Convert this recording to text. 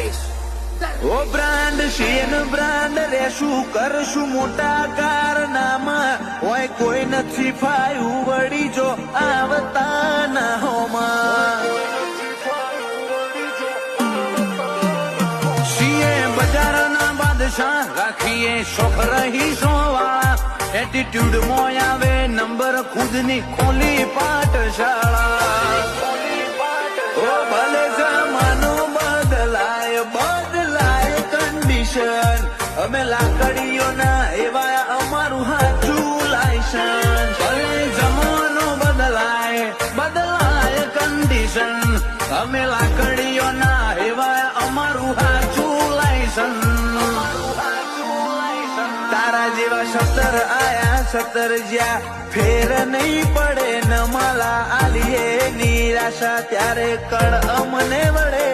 ઓ brand Shane brand રેશું કરશું મોટા કારનામા હોય કોઈ નથી ફાયું વળી જો આવતા ના હોમાં સીએ બજારના બાદશાહ રાખીએ શોખ રહી સોવાળા એટીટ્યુડ મોય આવે નંબર ખુદની ખોલી પાઠશાળા ઓ ભલે જમાનો બદલાય કંડીશન અમે લાકડીઓના એવા અમારું હાચું લાયસન્સ ભલે જમાનો બદલાય કંડીશન અમે લાકડીઓના એવા અમારું હાચું લાયસન્સ તારા જેવા 17 આયા 17 જ્યાં ફેર નહીં પડે ન માલા આલીએ નિરાશા ત્યારે કળ અમને વળે